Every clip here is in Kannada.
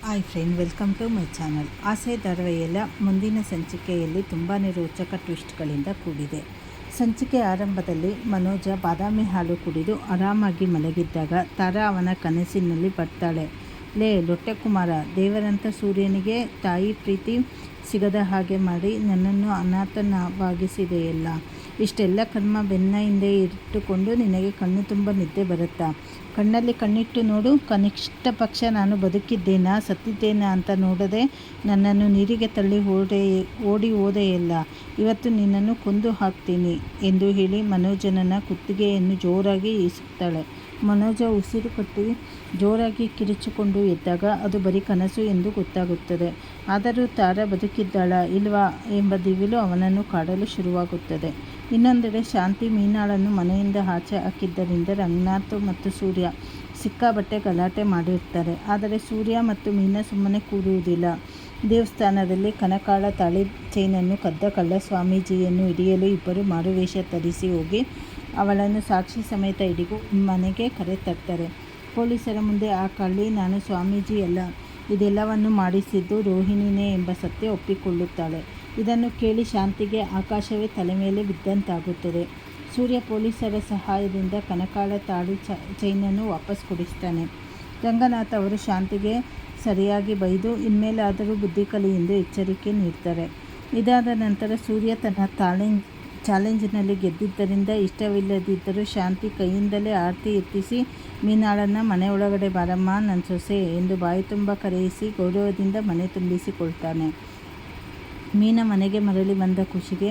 Hi friend, welcome to my channel. Aase ಧಾರಾವಾಹಿಯ ಮುಂದಿನ ಸಂಚಿಕೆಯಲ್ಲಿ ತುಂಬಾ ರೋಚಕ ಟ್ವಿಸ್ಟ್ಗಳಿಂದ ಕೂಡಿದೆ. ಸಂಚಿಕೆ ಆರಂಭದಲ್ಲಿ ಮನೋಜ ಬಾದಾಮಿ ಹಾಲು ಕುಡಿದು ಆರಾಮಾಗಿ ಮಲಗಿದ್ದಾಗ ತಾರಾ ಅವನ ಕನಸಿನಲ್ಲಿ ಬರ್ತಾಳೆ. ಲೇ ಲೊಟ್ಟೆ ಕುಮಾರ, ದೇವರಂತ ಸೂರ್ಯನಿಗೆ ತಾಯಿ ಪ್ರೀತಿ ಸಿಗದ ಹಾಗೆ ಮಾಡಿ ನನ್ನನ್ನು ಅನಾಥವಾಗಿಸಿದೆಯಲ್ಲ. ಇಷ್ಟೆಲ್ಲ ಕರ್ಮ ಬೆನ್ನ ಹಿಂದೆ ಇಟ್ಟುಕೊಂಡು ನಿನಗೆ ಕಣ್ಣು ತುಂಬ ನಿದ್ದೆ ಬರುತ್ತಾ? ಕಣ್ಣಲ್ಲಿ ಕಣ್ಣಿಟ್ಟು ನೋಡು. ಕನಿಷ್ಠ ಪಕ್ಷ ನಾನು ಬದುಕಿದ್ದೇನಾ ಸತ್ತಿದ್ದೇನಾ ಅಂತ ನೋಡದೆ ನನ್ನನ್ನು ನೀರಿಗೆ ತಳ್ಳಿ ಓಡಿ ಹೋದೆಯಲ್ಲ, ಇವತ್ತು ನಿನ್ನನ್ನು ಕೊಂದು ಹಾಕ್ತೀನಿ ಎಂದು ಹೇಳಿ ಮನೋಜನನ್ನ ಕುತ್ತಿಗೆಯನ್ನು ಜೋರಾಗಿ ಈಸುತ್ತಾಳೆ. ಮನೋಜ ಉಸಿರು ಕಟ್ಟಿ ಜೋರಾಗಿ ಕಿರಿಚಿಕೊಂಡು ಎದ್ದಾಗ ಅದು ಬರೀ ಕನಸು ಎಂದು ಗೊತ್ತಾಗುತ್ತದೆ. ಆದರೂ ತಾರಾ ಬದುಕಿದ್ದಾಳಾ ಇಲ್ವಾ ಎಂಬ ದಿವಿಲು ಅವನನ್ನು ಕಾಡಲು ಶುರುವಾಗುತ್ತದೆ. ಇನ್ನೊಂದೆಡೆ ಶಾಂತಿ ಮೀನಾಳನ್ನು ಮನೆಯಿಂದ ಆಚೆ ಹಾಕಿದ್ದರಿಂದ ರಂಗನಾಥ್ ಮತ್ತು ಸೂರ್ಯ ಸಿಕ್ಕಾಬಟ್ಟೆ ಗಲಾಟೆ ಮಾಡಿರ್ತಾರೆ. ಆದರೆ ಸೂರ್ಯ ಮತ್ತು ಮೀನಾ ಸುಮ್ಮನೆ ಕೂರುವುದಿಲ್ಲ. ದೇವಸ್ಥಾನದಲ್ಲಿ ಕನಕಾಳ ತಾಳಿ ಚೈನನ್ನು ಕದ್ದ ಕಳ್ಳ ಸ್ವಾಮೀಜಿಯನ್ನು ಹಿಡಿಯಲು ಇಬ್ಬರು ಮಾರುವೇಷ ಧರಿಸಿ ಹೋಗಿ ಅವಳನ್ನು ಸಾಕ್ಷಿ ಸಮೇತ ಹಿಡಿದು ಮನೆಗೆ ಕರೆ ತರ್ತಾರೆ. ಪೊಲೀಸರ ಮುಂದೆ ಆ ಕಳ್ಳಿ ನಾನು ಸ್ವಾಮೀಜಿ ಅಲ್ಲ, ಇದೆಲ್ಲವನ್ನು ಮಾಡಿಸಿದ್ದು ರೋಹಿಣಿನೇ ಎಂಬ ಸತ್ಯ ಒಪ್ಪಿಕೊಳ್ಳುತ್ತಾಳೆ. ಇದನ್ನು ಕೇಳಿ ಶಾಂತಿಗೆ ಆಕಾಶವೇ ತಲೆ ಮೇಲೆ ಬಿದ್ದಂತಾಗುತ್ತದೆ. ಸೂರ್ಯ ಪೊಲೀಸರ ಸಹಾಯದಿಂದ ಕನಕಾಳ ತಾಳಿ ಚೈನನ್ನು ವಾಪಸ್ ಕೊಡಿಸ್ತಾನೆ. ರಂಗನಾಥ್ ಅವರು ಶಾಂತಿಗೆ ಸರಿಯಾಗಿ ಬೈದು ಇನ್ಮೇಲಾದರೂ ಬುದ್ಧಿ ಕಲಿ ಎಂದು ಎಚ್ಚರಿಕೆ ನೀಡ್ತಾರೆ. ಇದಾದ ನಂತರ ಸೂರ್ಯ ತನ್ನ ಚಾಲೆಂಜ್ನಲ್ಲಿ ಗೆದ್ದಿದ್ದರಿಂದ ಇಷ್ಟವಿಲ್ಲದಿದ್ದರೂ ಶಾಂತಿ ಕೈಯಿಂದಲೇ ಆರತಿ ಎತ್ತಿಸಿ ಮೀನಾಳನ್ನು ಮನೆಯೊಳಗಡೆ ಬಾರಮ್ಮ ನನ್ನ ಸೊಸೆ ಎಂದು ಬಾಯಿ ತುಂಬ ಕರೆಯಿಸಿ ಗೌರವದಿಂದ ಮನೆ ತುಂಬಿಸಿಕೊಳ್ತಾನೆ. ಮೀನಾ ಮನೆಗೆ ಮರಳಿ ಬಂದ ಖುಷಿಗೆ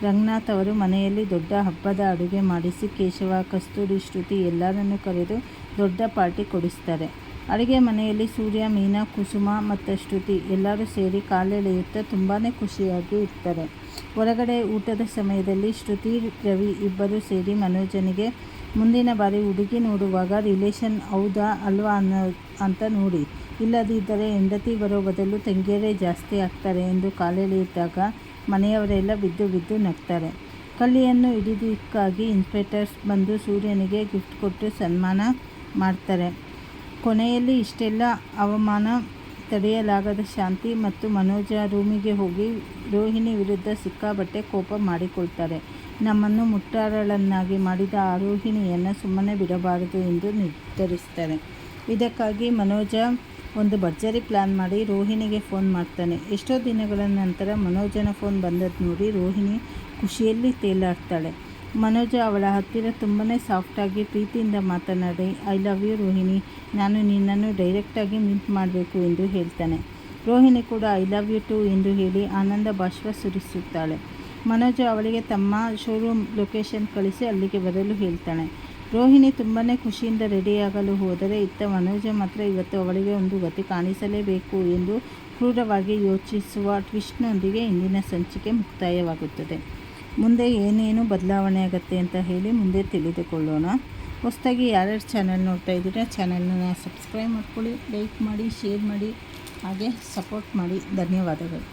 ರಂಗನಾಥ್ ಅವರು ಮನೆಯಲ್ಲಿ ದೊಡ್ಡ ಹಬ್ಬದ ಅಡುಗೆ ಮಾಡಿಸಿ ಕೇಶವ, ಕಸ್ತೂರಿ, ಶ್ರುತಿ ಎಲ್ಲರನ್ನೂ ಕರೆದು ದೊಡ್ಡ ಪಾರ್ಟಿ ಕೊಡಿಸ್ತಾರೆ. ಅಡುಗೆ ಮನೆಯಲ್ಲಿ ಸೂರ್ಯ, ಮೀನಾ, ಕುಸುಮ ಮತ್ತು ಶ್ರುತಿ ಎಲ್ಲರೂ ಸೇರಿ ಕಾಲೆಳೆಯುತ್ತಾ ತುಂಬಾ ಖುಷಿಯಾಗಿ ಇರ್ತಾರೆ. ಹೊರಗಡೆ ಊಟದ ಸಮಯದಲ್ಲಿ ಶ್ರುತಿ, ರವಿ ಇಬ್ಬರು ಸೇರಿ ಮನೋಜನಿಗೆ ಮುಂದಿನ ಬಾರಿ ಹುಡುಗಿ ನೋಡುವಾಗ ರಿಲೇಷನ್ ಹೌದಾ ಅಲ್ವಾ ಅಂತ ನೋಡಿ, ಇಲ್ಲದಿದ್ದರೆ ಹೆಂಡತಿ ಬರೋ ಬದಲು ತಂಗಿಯರೇ ಜಾಸ್ತಿ ಆಗ್ತಾರೆ ಎಂದು ಕಾಲೆಳೆಯುತ್ತಾಗ ಮನೆಯವರೆಲ್ಲ ಬಿದ್ದು ಬಿದ್ದು ನಗ್ತಾರೆ. ಕಳ್ಳಿಯನ್ನು ಹಿಡಿದಿದ್ದಕ್ಕಾಗಿ ಇನ್ಸ್ಪೆಕ್ಟರ್ಸ್ ಬಂದು ಸೂರ್ಯನಿಗೆ ಗಿಫ್ಟ್ ಕೊಟ್ಟು ಸನ್ಮಾನ ಮಾಡ್ತಾರೆ. ಕೊನೆಯಲ್ಲಿ ಇಷ್ಟೆಲ್ಲ ಅವಮಾನ ತಡೆಯಲಾಗದ ಶಾಂತಿ ಮತ್ತು ಮನೋಜ ರೂಮಿಗೆ ಹೋಗಿ ರೋಹಿಣಿ ವಿರುದ್ಧ ಸಿಕ್ಕಾಬಟ್ಟೆ ಕೋಪ ಮಾಡಿಕೊಳ್ತಾರೆ. ನಮ್ಮನ್ನು ಮುಟ್ಟಾಳನ್ನಾಗಿ ಮಾಡಿದ ಆ ರೋಹಿಣಿಯನ್ನು ಸುಮ್ಮನೆ ಬಿಡಬಾರದು ಎಂದು ನಿರ್ಧರಿಸ್ತಾರೆ. ಇದಕ್ಕಾಗಿ ಮನೋಜ ಒಂದು ಭರ್ಜರಿ ಪ್ಲ್ಯಾನ್ ಮಾಡಿ ರೋಹಿಣಿಗೆ ಫೋನ್ ಮಾಡ್ತಾನೆ. ಎಷ್ಟೋ ದಿನಗಳ ನಂತರ ಮನೋಜನ ಫೋನ್ ಬಂದದ್ದು ನೋಡಿ ರೋಹಿಣಿ ಖುಷಿಯಲ್ಲಿ ತೇಲಾಡ್ತಾಳೆ. ಮನೋಜ ಅವಳ ಹತ್ತಿರ ತುಂಬಾ ಸಾಫ್ಟಾಗಿ ಪ್ರೀತಿಯಿಂದ ಮಾತನಾಡಿ ಐ ಲವ್ ಯು ರೋಹಿಣಿ, ನಾನು ನಿನ್ನನ್ನು ಡೈರೆಕ್ಟಾಗಿ ಮೀಟ್ ಮಾಡಬೇಕು ಎಂದು ಹೇಳ್ತಾನೆ. ರೋಹಿಣಿ ಕೂಡ ಐ ಲವ್ ಯು ಟು ಎಂದು ಹೇಳಿ ಆನಂದ ಬಾಷ್ಪ ಸುರಿಸುತ್ತಾಳೆ. ಮನೋಜ ಅವಳಿಗೆ ತಮ್ಮ ಶೋರೂಮ್ ಲೊಕೇಶನ್ ಕಳಿಸಿ ಅಲ್ಲಿಗೆ ಬರಲು ಹೇಳ್ತಾನೆ. ರೋಹಿಣಿ ತುಂಬಾ ಖುಷಿಯಿಂದ ರೆಡಿಯಾಗಲು ಹೋದರೆ ಇತ್ತ ಮನೋಜ ಮಾತ್ರ ಇವತ್ತು ಅವಳಿಗೆ ಒಂದು ಗತಿ ಕಾಣಿಸಲೇಬೇಕು ಎಂದು ಕ್ರೂರವಾಗಿ ಯೋಚಿಸುವ ಟ್ವಿಸ್ಟ್ನೊಂದಿಗೆ ಇಂದಿನ ಸಂಚಿಕೆ ಮುಕ್ತಾಯವಾಗುತ್ತದೆ. ಮುಂದೆ ಏನೇನು ಬದಲಾವಣೆ ಆಗುತ್ತೆ ಅಂತ ಹೇಳಿ ಮುಂದೆ ತಿಳಿದುಕೊಳ್ಳೋಣ. ಹೊಸದಾಗಿ ಯಾರ್ಯಾರು ಚಾನಲ್ ನೋಡ್ತಾ ಇದ್ದೀರಾ ಚಾನಲ್ನ ಸಬ್ಸ್ಕ್ರೈಬ್ ಮಾಡ್ಕೊಳ್ಳಿ, ಲೈಕ್ ಮಾಡಿ, ಶೇರ್ ಮಾಡಿ, ಹಾಗೆ ಸಪೋರ್ಟ್ ಮಾಡಿ. ಧನ್ಯವಾದಗಳು.